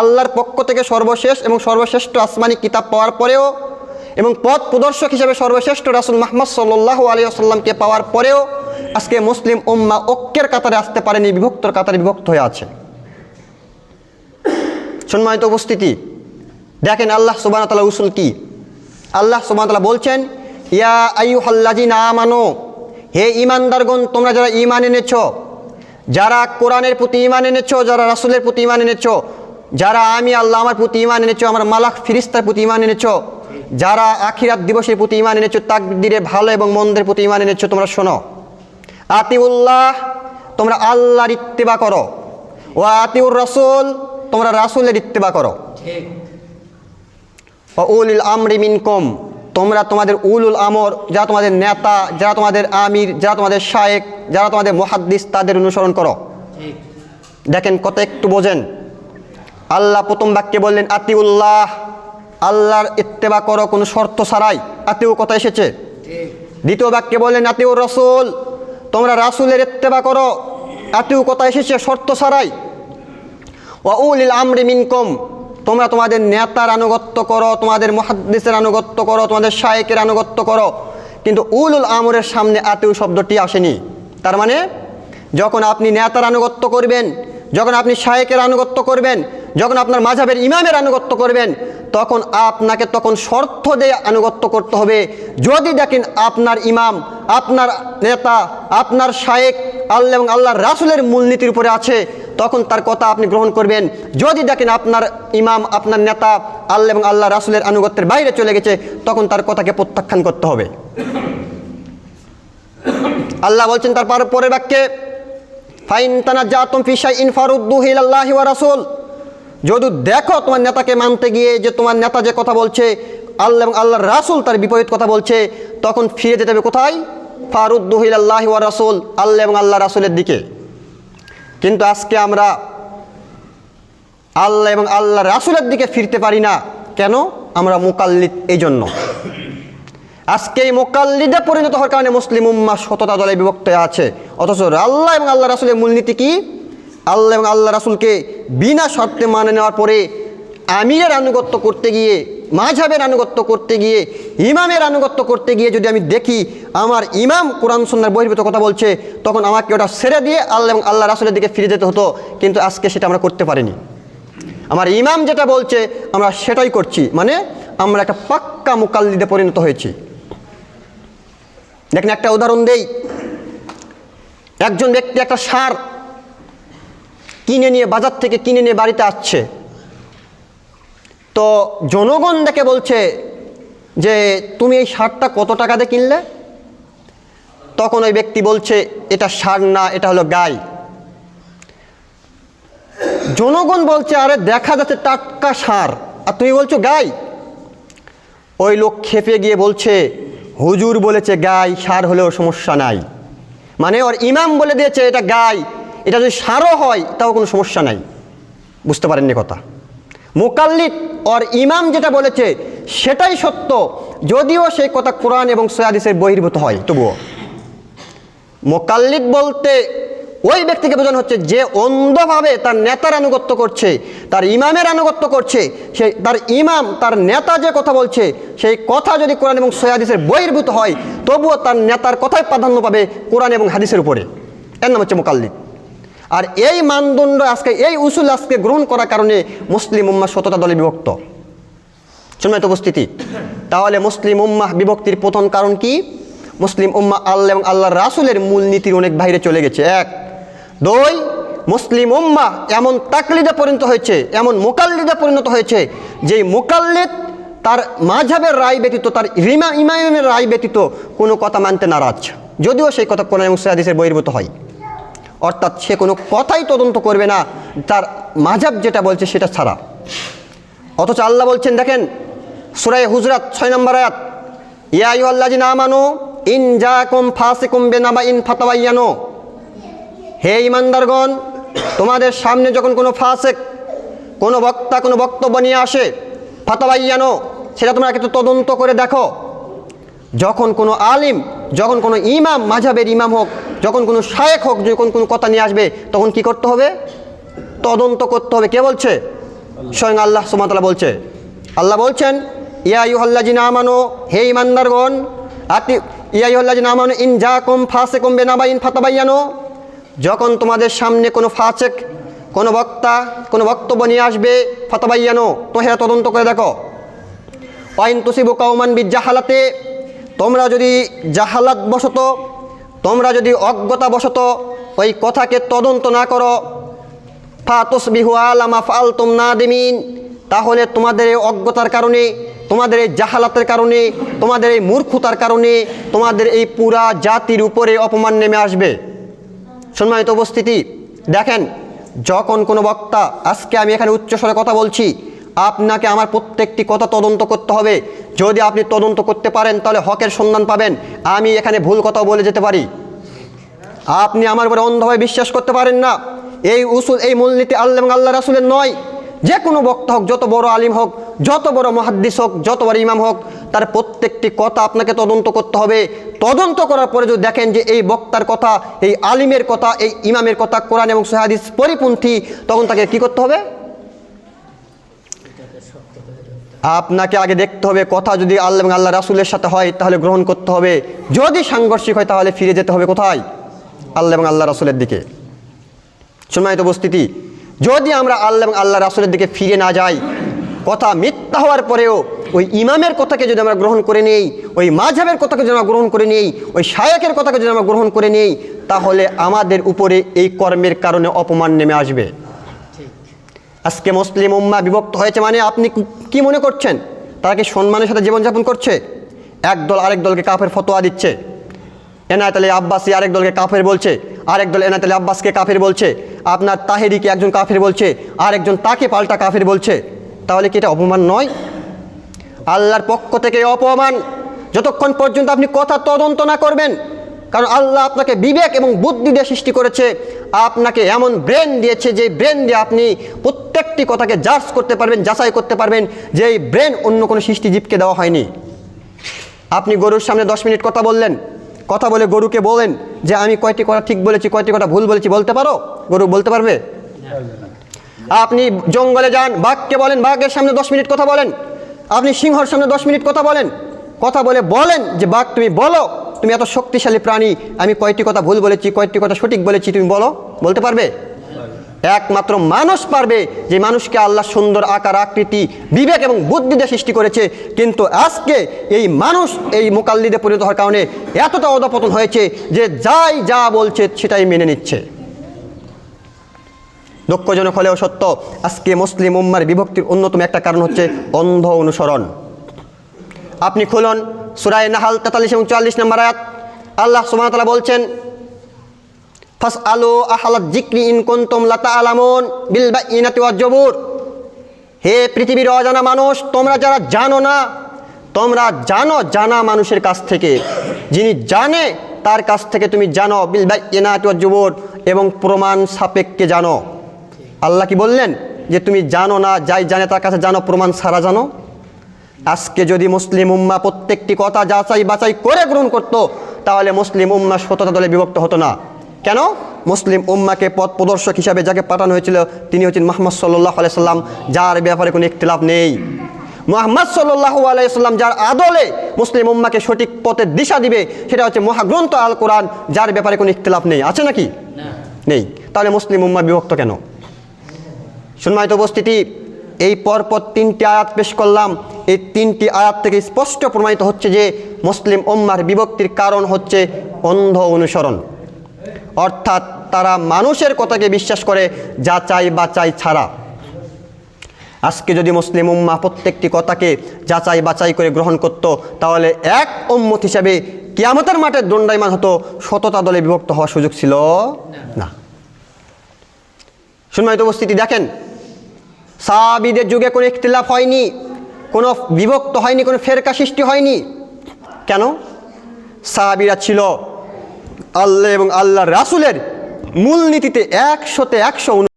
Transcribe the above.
আল্লাহর পক্ষ থেকে সর্বশেষ এবং সর্বশ্রেষ্ঠ আসমানি কিতাব পাওয়ার পরেও এবং পথ প্রদর্শক হিসেবে সর্বশ্রেষ্ঠ রাসূল মুহাম্মদ সাল্লাল্লাহু আলাইহি ওয়াসাল্লামকে পাওয়ার পরেও আজকে মুসলিম উম্মাহ ঐক্যের কাতারে আসতে পারেনি, বিভক্তর কাতারে বিভক্ত হয়ে আছে। সম্মানিত উপস্থিতি, দেখেন আল্লাহ সুবহানাহু ওয়া তাআলার উসুল কি। আল্লাহ সুবহানাহু ওয়া তাআলা বলছেন, ইয়া আইয়ুহাল্লাযিনা আমানু, হে ঈমানদারগণ, তোমরা যারা ঈমান এনেছো, যারা কোরআনের প্রতি ঈমান এনেছো, যারা রাসূলের প্রতি ঈমান এনেছো, যারা আমি আল্লাহ আমার প্রতি ঈমান এনেছো, আমার মালাক ফিরিস্তার প্রতি ঈমান এনেছো, যারা আখিরাত দিবসের প্রতি ঈমান এনেছো, তাকদীরের ভালো এবং মন্দের প্রতি ঈমান এনেছো, তোমরা শোনো। আতিউল্লাহ, তোমরা আল্লাহর ইত্তেবা করো, ওয়া আতিউর রাসূল, তোমরা রাসূলের ইত্তেবা করো। ঠিক। ওয়া উলিল আমরি মিনকুম, তোমরা তোমাদের উলুল আমর, যারা তোমাদের নেতা, যারা তোমাদের আমির, যারা তোমাদের শায়েখ, যারা তোমাদের মুহাদ্দিস, তাদের অনুসরণ করো। ঠিক। দেখেন কত একটু বোঝেন। আল্লাহ প্রথম বাক্যে বললেন আতিউল্লাহ, আল্লাহর ইত্তেবা করো কোনো শর্ত ছাড়াই, আতিউ কথা এসেছে। ঠিক। দ্বিতীয় বাক্যে বললেন আতিউর রাসূল, তোমরা রাসূলের ইত্তেবা করো, আতিউ কথা এসেছে শর্ত ছাড়াই। ওয়া উলিল আমরি মিনকুম, তোমরা তোমাদের নেতার আনুগত্য করো, তোমাদের মুহাদ্দিসের আনুগত্য করো, তোমাদের শায়েখের আনুগত্য করো। কিন্তু উলুল আমরের সামনে আতিউ শব্দটি আসেনি। তার মানে যখন আপনি নেতার আনুগত্য করবেন, যখন আপনি শায়েখের আনুগত্য করবেন, যখন আপনার মাযহাবের ইমামের আনুগত্য করবেন, তখন আপনাকে তখন শর্ত দিয়ে আনুগত্য করতে হবে। যদি দেখেন আপনার ইমাম, আপনার নেতা, আপনার শায়েখ আল্লাহ এবং আল্লাহর রাসূলের মূলনীতির উপরে আছে, তখন তার কথা আপনি গ্রহণ করবেন। যদি দেখেন আপনার ইমাম, আপনার নেতা আল্লাহ এবং আল্লাহ রাসূলের আনুগত্যের বাইরে চলে গেছে, তখন তার কথাকে প্রত্যাখ্যান করতে হবে। আল্লাহ বলছেন তার পরের বাক্যে, ফাইন তানাজ্জাতুম ফি শাইইন ফারুদ্দুহু ইলাল্লাহি ওয়া রাসূল, যদি দেখো তোমার নেতাকে মানতে গিয়ে যে তোমার নেতা যে কথা বলছে, আল্লাহ এবং আল্লাহর রাসূল তার বিপরীত কথা বলছে, তখন ফিরে যেতে হবে কোথায়? ফারুদ্দুহু ইলাল্লাহি ওয়া রাসূল, আল্লাহ এবং আল্লাহ রাসূলের দিকে। কিন্তু আজকে আমরা আল্লাহ এবং আল্লাহ রাসূলের দিকে ফিরতে পারি না। কেন? আমরা মুকাল্লিদ। এই জন্য আজকে এই মুকাল্লিদে পরিণত হওয়ার কারণে মুসলিম উম্মাহ শতটা দলে বিভক্ত আছে। অথচ আল্লাহ এবং আল্লাহ রাসূলের মূলনীতি কি? আল্লাহ এবং আল্লাহ রাসূলকে বিনা শর্তে মানে নেওয়ার পরে আমিরের আনুগত্য করতে গিয়ে, মাযহাবের আনুগত্য করতে গিয়ে, ইমামের আনুগত্য করতে গিয়ে যদি আমি দেখি আমার ইমাম কোরআন সুন্নাহর বহির্ভূত কথা বলছে, তখন আমাকে ওটা ছেড়ে দিয়ে আল্লাহ এবং আল্লাহ রাসূলের দিকে ফিরে যেতে হতো। কিন্তু আজকে সেটা আমরা করতে পারিনি। আমার ইমাম যেটা বলছে আমরা সেটাই করছি, মানে আমরা একটা পাক্কা মুকাল্লিদে পরিণত হয়েছি। দেখেন একটা উদাহরণ দেই। একজন ব্যক্তি একটা সার কিনে নিয়ে, বাজার থেকে কিনে নিয়ে বাড়িতে আসছে, তো জনগণ দেখে বলছে যে তুমি এই সারটা কত টাকা দিয়ে কিনলে? তখন ওই ব্যক্তি বলছে এটা সার না, এটা হলো গাই। জনগণ বলছে আরে দেখা যাচ্ছে টাটকা সার, আর তুমি বলছো গাই। ওই লোক খেপে গিয়ে বলছে হুজুর বলেছে গাই, সার হলেও সমস্যা নাই। মানে ওর ইমাম বলে দিয়েছে এটা গাই, এটা যদি সারও হয় তাও কোনো সমস্যা নাই। বুঝতে পারেননি কথা? মুকাল্লিদ ওর ইমাম যেটা বলেছে সেটাই সত্য, যদিও সেই কথা কোরআন এবং সহিহ হাদিসের বহির্ভূত হয়। তবুও মুকাল্লিদ বলতে ওই ব্যক্তিকে বোঝানো হচ্ছে যে অন্ধভাবে তার নেতার আনুগত্য করছে, তার ইমামের আনুগত্য করছে। সে তার ইমাম, তার নেতা যে কথা বলছে সেই কথা যদি কোরআন এবং সহিহ হাদিসের বহির্ভূত হয়, তবুও তার নেতার কথাই প্রাধান্য পাবে কোরআন এবং হাদিসের উপরে। এর নাম হচ্ছে মুকাল্লিদ। আর এই মানদণ্ড আজকে, এই উসুল আজকে গ্রহণ করার কারণে মুসলিম উম্মাহ শতটা দলে বিভক্ত। সম্মানিত উপস্থিতি, তাহলে মুসলিম উম্মাহ বিভক্তির প্রথম কারণ কি? মুসলিম উম্মাহ আল্লাহ এবং আল্লাহর রাসূলের মূলনীতির অনেক বাইরে চলে গেছে। এক। দুই, মুসলিম উম্মাহ এমন তাকলিদে পরিণত হয়েছে, এমন মুকাল্লিদে পরিণত হয়েছে, যেই মুকাল্লিদ তার মাযহাবের রায় ব্যতীত, তার ইমামের রায় ব্যতীত কোনো কথা মানতে নারাজ, যদিও সেই কথা কোরআন এবং সহিহ হাদিসের বহির্ভূত হয়। অর্থাৎ সে কোনো কথাই তদন্ত করবে না তার মাযহাব যেটা বলছে সেটা ছাড়া। অথচ আল্লাহ বলছেন, দেখেন সূরা হুজরাত 6 নম্বর আয়াত, ইয়া আইয়ুহাল্লাযিনা আমানু ইন জাআকুম ফাসিকুম বিনাবাইন ফাতাবায়ানু, হে ঈমানদারগণ, তোমাদের সামনে যখন কোনো ফাসিক, কোনো বক্তা কোনো বক্তব্য নিয়ে আসে, ফাতাবায়ানু, সেটা তোমরা একটু তদন্ত করে দেখো। যখন কোনো আলিম, যখন কোনো ইমাম, মাযহাবের ইমাম হোক, যখন কোনো শায়েখ হোক, যখন কোনো কথা নিয়ে আসবে, তখন কি করতে হবে? তদন্ত করতে হবে। কে বলছে? স্বয়ং আল্লাহ সুবহানাহু ওয়া তাআলা বলছে। আল্লাহ বলছেন, ইয়া আইয়ুহাল্লাযিনা আমানু, হে ঈমানদারগণ, ইয়া আইয়ুহাল্লাযিনা আমানু ইন জাআকুম ফাসিকুম বিনাবাইন ফাতাবায়ানু, যখন তোমাদের সামনে কোনো ফাসিক, কোনো বক্তা কোনো বক্তব্য নিয়ে আসবে, ফাতাবায়ানু, তোমরা তদন্ত করে দেখো। ওয়াইন তুসিবু কওমান বিজাহালাতে, তোমরা যদি জাহালাত বশত, তোমরা যদি অজ্ঞতা বশত ওই কথাকে তদন্ত না করো, ফাতুসবিহু আলা মা ফাআলতুম নাদিমিন, তাহলে তোমাদের এই অজ্ঞতার কারণে, তোমাদের এই জাহালাতের কারণে, তোমাদের এই মূর্খতার কারণে তোমাদের এই পুরা জাতির উপরে অপমান নেমে আসবে। সম্মানিত উপস্থিতি, দেখেন, যখন কোনো বক্তা, আজকে আমি এখানে উচ্চস্বরে কথা বলছি, আপনাকে আমার প্রত্যেকটি কথা তদন্ত করতে হবে। যদি আপনি তদন্ত করতে পারেন তাহলে হকের সন্ধান পাবেন। আমি এখানে ভুল কথা বলে যেতে পারি, আপনি আমার উপরে অন্ধভাবে বিশ্বাস করতে পারেন না। এই উসুল, এই মূলনীতি আল্লাহ এবং আল্লাহ রাসূলের নয়। যে কোনো বক্তা হোক, যত বড় আলিম হোক, যত বড় মুহাদ্দিস হোক, যত বড় ইমাম হোক, তার প্রত্যেকটি কথা আপনাকে তদন্ত করতে হবে। তদন্ত করার পরে যদি দেখেন যে এই বক্তার কথা, এই আলিমের কথা, এই ইমামের কথা কোরআন এবং সহিহ হাদিস পরিপন্থী, তখন তাকে কি করতে হবে? আপনাকে আগে দেখতে হবে কথা যদি আল্লাহ এবং আল্লাহ রাসূলের সাথে হয় তাহলে গ্রহণ করতে হবে, যদি সাংঘর্ষিক হয় তাহলে ফিরে যেতে হবে কোথায়? আল্লাহ এবং আল্লাহ রাসূলের দিকে। সম্মানিত উপস্থিতি, যদি আমরা আল্লাহ এবং আল্লাহ রাসূলের দিকে ফিরে না যাই, কথা মিথ্যা হওয়ার পরেও ওই ইমামের কথাকে যদি আমরা গ্রহণ করে নেই, ওই মাযহাবের কথাকে যদি আমরা গ্রহণ করে নেই, ওই শায়েখের কথাকে যদি আমরা গ্রহণ করে নেই, তাহলে আমাদের উপরে এই কর্মের কারণে অপমান নেমে আসবে। আজকে মুসলিম উম্মাহ বিভক্ত হয়েছে মানে আপনি কি মনে করছেন? তারা কি সম্মানের সাথে জীবনযাপন করছে? একদল আরেক দলকে কাফের ফতোয়া দিচ্ছে, এনায়েত আলী আব্বাসী আরেক দলকে কাফের বলছে, আরেক দল এনায়েত আলী আব্বাসকে কাফের বলছে, আপনার তাহেরিকে একজন কাফের বলছে, আরেকজন তাকে পাল্টা কাফের বলছে। তাহলে কি এটা অপমান নয়? আল্লাহর পক্ষ থেকে অপমান, যতক্ষণ পর্যন্ত আপনি কথা তদন্ত না করবেন। কারণ আল্লাহ আপনাকে বিবেক এবং বুদ্ধি দিয়ে সৃষ্টি করেছে, আপনাকে এমন ব্রেন দিয়েছে যে ব্রেন দিয়ে আপনি প্রত্যেকটি কথাকে জাজ করতে পারবেন, যাচাই করতে পারবেন, যে এই ব্রেন অন্য কোনো সৃষ্টিজীবকে দেওয়া হয়নি। আপনি গরুর সামনে 10 মিনিট কথা বললেন, কথা বলে গরুকে বলেন যে আমি কয়টি কথা ঠিক বলেছি, কয়টি কথা ভুল বলেছি, বলতে পারো? গরু বলতে পারবে? আপনি জঙ্গলে যান, বাঘকে বলেন বাঘের সামনে 10 মিনিট কথা বলেন, আপনি সিংহর সামনে 10 মিনিট কথা বলেন, কথা বলে বলেন যে বাঘ তুমি বলো, তুমি এত শক্তিশালী প্রাণী, আমি কয়টি কথা ভুল বলেছি, কয়টি কথা সঠিক বলেছি, তুমি বলো, বলতে পারবে? একমাত্র মানুষ পারবে, যে মানুষকে আল্লাহ সুন্দর আকার আকৃতি বিবেক এবং বুদ্ধি দিয়ে সৃষ্টি করেছে। কিন্তু আজকে এই মানুষ এই মুকাল্লিদে পরিণত হওয়ার কারণে এতটা অধঃপতন হয়েছে যে যাই যা বলছে সেটাই মেনে নিচ্ছে। দুঃখজনক হলেও সত্য, আজকে মুসলিম উম্মার বিভক্তির অন্যতম একটা কারণ হচ্ছে অন্ধ অনুসরণ। আপনি খুলুন সূরা নাহাল 43 এবং 44 নম্বর আয়াত, আল্লাহ সুবহানাহু ওয়া তাআলা বলছেন, ফাসআলু আহলায যিকরি ইন কুনতুম লা তা'লামুন বিল বায়িনাতি ওয়াজ জুবুর। হে পৃথিবীর অজানা মানুষ, তোমরা যারা জানো না, তোমরা জানো জানা মানুষের কাছ থেকে, যিনি জানে তার কাছ থেকে তুমি জানো, বিল বায়িনাতি ওয়াজ জুবুর, এবং প্রমাণ সাপেক্ষে জানো। আল্লাহ কি বললেন? যে তুমি জানো না, যাই জানে তার কাছে জানো, প্রমাণ ছাড়া জানো। আজকে যদি মুসলিম উম্মাহ প্রত্যেকটি কথা যাচাই বাছাই করে গ্রহণ করত, তাহলে মুসলিম উম্মাহ শতটা দলে বিভক্ত হতো না। কেন? মুসলিম উম্মাহকে পথ প্রদর্শক হিসাবে যাকে পাঠানো হয়েছিল তিনি হচ্ছেন মুহাম্মদ সাল্লাল্লাহু আলাইহি সাল্লাম, যার ব্যাপারে কোনো ইখতিলাফ নেই। মুহাম্মদ সাল্লাল্লাহু আলাইহি সাল্লাম যার আদলে মুসলিম উম্মাহকে সঠিক পথের দিশা দিবে, সেটা হচ্ছে মহাগ্রন্থ আল কোরআন, যার ব্যাপারে কোনো ইখতিলাফ নেই। আছে নাকি? নেই। তাহলে মুসলিম উম্মাহ বিভক্ত কেন? সম্মানিত উপস্থিতি, এই পরপর 3টি আয়াত পেশ করলাম। এই 3টি আয়াত থেকে স্পষ্ট প্রমাণিত হচ্ছে যে মুসলিম উম্মাহর বিভক্তির কারণ হচ্ছে অন্ধ অনুসরণ, অর্থাৎ তারা মানুষের কথাকে বিশ্বাস করে যাচাই বাছাই ছাড়া। আজকে যদি মুসলিম উম্মাহ প্রত্যেকটি কথাকে যাচাই বাছাই করে গ্রহণ করত, তাহলে এক উম্মত হিসাবে কিয়ামতের মাঠে দণ্ডায়মান হতো, শতটা দলে বিভক্ত হওয়ার সুযোগ ছিল না। সম্মানিত উপস্থিতি, দেখেন, সাহাবীদের যুগে কোনো ইখতিলাফ হয়নি, কোনো বিভক্ত হয়নি, কোনো ফেরকা সৃষ্টি হয়নি। কেন? সাহাবীরা ছিল আল্লাহ এবং আল্লাহর রাসূলের মূলনীতিতে 100-তে 100